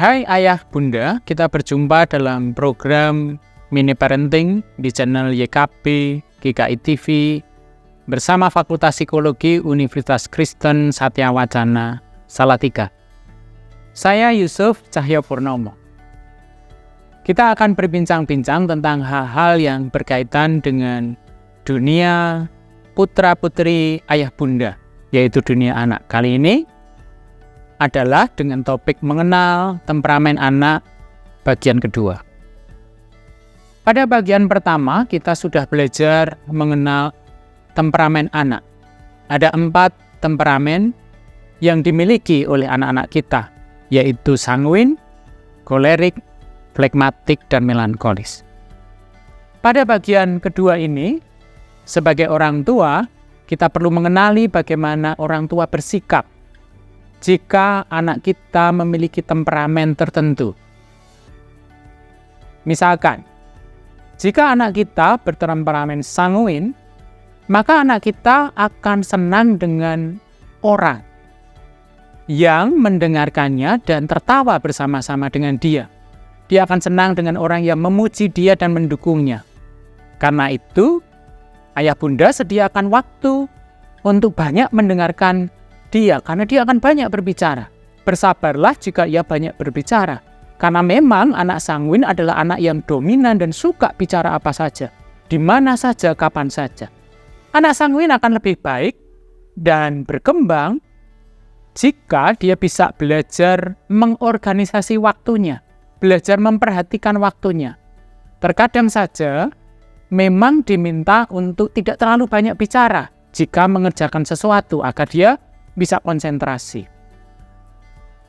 Hai ayah bunda, kita berjumpa dalam program Mini Parenting di channel YKB, GKI TV bersama Fakultas Psikologi Universitas Kristen Satyawacana, Salatiga. Saya Yusuf Cahyapurnomo. Kita akan berbincang-bincang tentang hal-hal yang berkaitan dengan dunia putra-putri ayah bunda, yaitu dunia anak. Kali ini adalah dengan topik mengenal temperamen anak bagian kedua. Pada bagian pertama kita sudah belajar mengenal temperamen anak. Ada 4 temperamen yang dimiliki oleh anak-anak kita, yaitu sanguin, kolerik, flegmatik, dan melankolis. Pada bagian kedua ini, sebagai orang tua, kita perlu mengenali bagaimana orang tua bersikap jika anak kita memiliki temperamen tertentu. Misalkan, jika anak kita bertemperamen sanguin, maka anak kita akan senang dengan orang yang mendengarkannya dan tertawa bersama-sama dengan dia. Dia akan senang dengan orang yang memuji dia dan mendukungnya. Karena itu, ayah bunda sediakan waktu untuk banyak mendengarkan dia, karena dia akan banyak berbicara. Bersabarlah jika ia banyak berbicara, karena memang anak sanguin adalah anak yang dominan dan suka bicara apa saja, di mana saja, kapan saja. Anak sanguin akan lebih baik dan berkembang jika dia bisa belajar mengorganisasi waktunya, belajar memperhatikan waktunya. Terkadang saja memang diminta untuk tidak terlalu banyak bicara jika mengerjakan sesuatu agar dia bisa konsentrasi.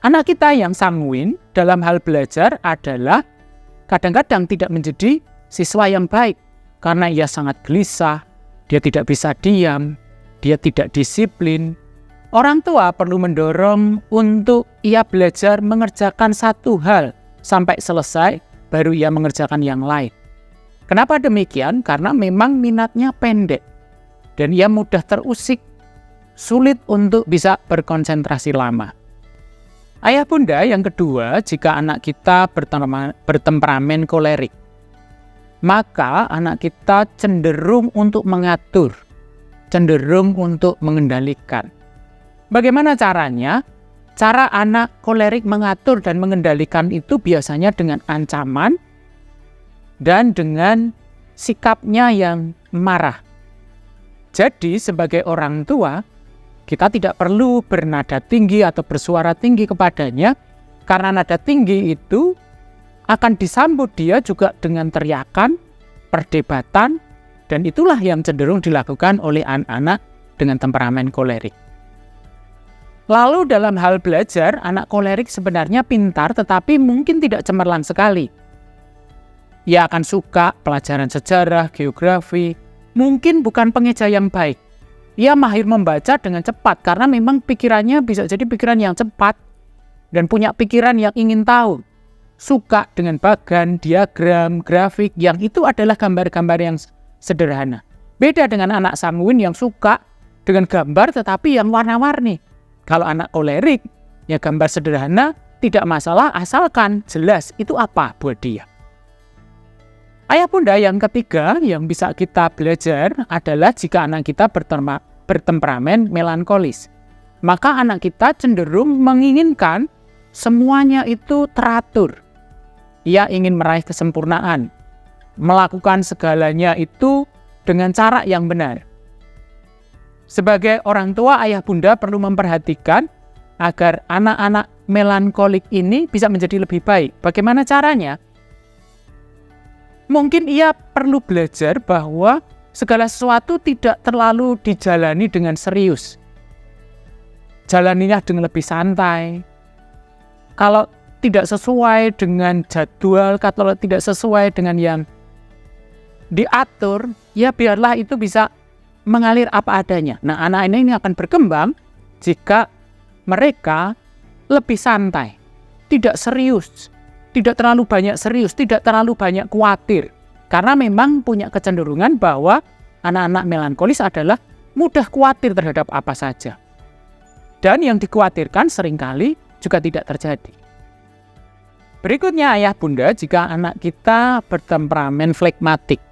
Anak kita yang sanguin dalam hal belajar adalah kadang-kadang tidak menjadi siswa yang baik karena ia sangat gelisah, dia tidak bisa diam, dia tidak disiplin. Orang tua perlu mendorong untuk ia belajar mengerjakan satu hal sampai selesai, baru ia mengerjakan yang lain. Kenapa demikian? Karena memang minatnya pendek dan ia mudah terusik, sulit untuk bisa berkonsentrasi lama. Ayah bunda yang kedua, jika anak kita bertemperamen kolerik, maka anak kita cenderung untuk mengatur, cenderung untuk mengendalikan. Bagaimana caranya? Cara anak kolerik mengatur dan mengendalikan itu biasanya dengan ancaman dan dengan sikapnya yang marah. Jadi sebagai orang tua, kita tidak perlu bernada tinggi atau bersuara tinggi kepadanya, karena nada tinggi itu akan disambut dia juga dengan teriakan, perdebatan, dan itulah yang cenderung dilakukan oleh anak-anak dengan temperamen kolerik. Lalu dalam hal belajar, anak kolerik sebenarnya pintar tetapi mungkin tidak cemerlang sekali. Ia akan suka pelajaran sejarah, geografi, mungkin bukan pengeja yang baik. Ia mahir membaca dengan cepat karena memang pikirannya bisa jadi pikiran yang cepat dan punya pikiran yang ingin tahu. Suka dengan bagan, diagram, grafik, yang itu adalah gambar-gambar yang sederhana. Beda dengan anak sanguin yang suka dengan gambar tetapi yang warna-warni. Kalau anak kolerik, ya gambar sederhana tidak masalah asalkan jelas itu apa buat dia. Ayah bunda yang ketiga yang bisa kita belajar adalah jika anak kita bertemperamen melankolis. Maka anak kita cenderung menginginkan semuanya itu teratur. Ia ingin meraih kesempurnaan, melakukan segalanya itu dengan cara yang benar. Sebagai orang tua, ayah bunda perlu memperhatikan agar anak-anak melankolik ini bisa menjadi lebih baik. Bagaimana caranya? Mungkin ia perlu belajar bahwa segala sesuatu tidak terlalu dijalani dengan serius. Jalaninya dengan lebih santai. Kalau tidak sesuai dengan jadwal, kalau tidak sesuai dengan yang diatur, ya biarlah itu bisa mengalir apa adanya. Nah, anak ini akan berkembang jika mereka lebih santai, tidak serius. Tidak terlalu banyak serius, tidak terlalu banyak khawatir. Karena memang punya kecenderungan bahwa anak-anak melankolis adalah mudah khawatir terhadap apa saja. Dan yang dikhawatirkan seringkali juga tidak terjadi. Berikutnya ayah bunda, jika anak kita bertemperamen flegmatik,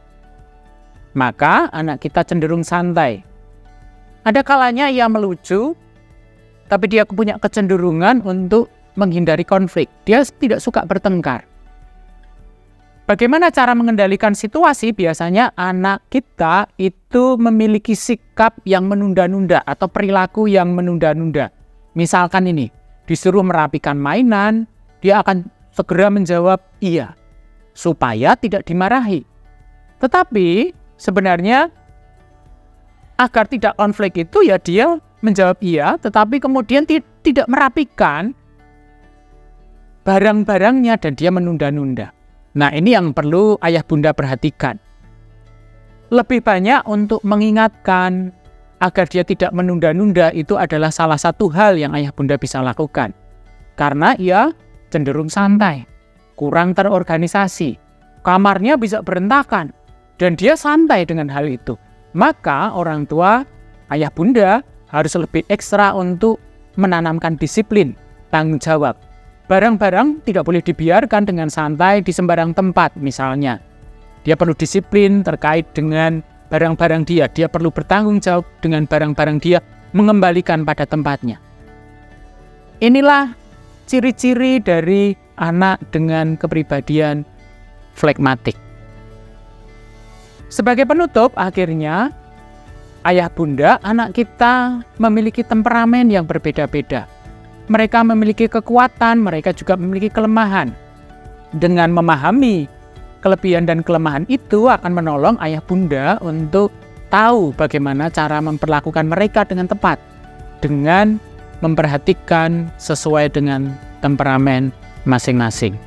maka anak kita cenderung santai. Ada kalanya ia melucu, tapi dia punya kecenderungan untuk menghindari konflik. Dia tidak suka bertengkar. Bagaimana cara mengendalikan situasi? Biasanya anak kita itu memiliki sikap yang menunda-nunda atau perilaku yang menunda-nunda. Misalkan ini, disuruh merapikan mainan, dia akan segera menjawab iya, supaya tidak dimarahi. Tetapi sebenarnya agar tidak konflik itu ya dia menjawab iya, tetapi kemudian tidak merapikan barang-barangnya dan dia menunda-nunda. Nah, ini yang perlu ayah bunda perhatikan. Lebih banyak untuk mengingatkan agar dia tidak menunda-nunda itu adalah salah satu hal yang ayah bunda bisa lakukan. Karena ia cenderung santai, kurang terorganisasi, kamarnya bisa berantakan, dan dia santai dengan hal itu. Maka orang tua, ayah bunda harus lebih ekstra untuk menanamkan disiplin, tanggung jawab. Barang-barang tidak boleh dibiarkan dengan santai di sembarang tempat misalnya. Dia perlu disiplin terkait dengan barang-barang dia. Dia perlu bertanggung jawab dengan barang-barang dia, mengembalikan pada tempatnya. Inilah ciri-ciri dari anak dengan kepribadian flegmatik. Sebagai penutup, akhirnya ayah bunda, anak kita memiliki temperamen yang berbeda-beda. Mereka memiliki kekuatan, mereka juga memiliki kelemahan. Dengan memahami kelebihan dan kelemahan itu akan menolong ayah bunda untuk tahu bagaimana cara memperlakukan mereka dengan tepat, dengan memperhatikan sesuai dengan temperamen masing-masing.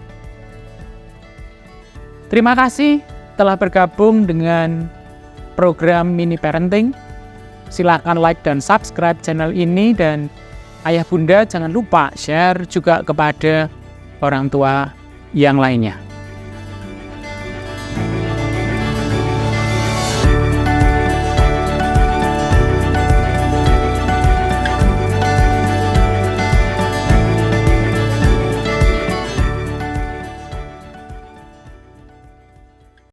Terima kasih telah bergabung dengan program Mini Parenting. Silakan like dan subscribe channel ini, dan ayah bunda jangan lupa share juga kepada orang tua yang lainnya.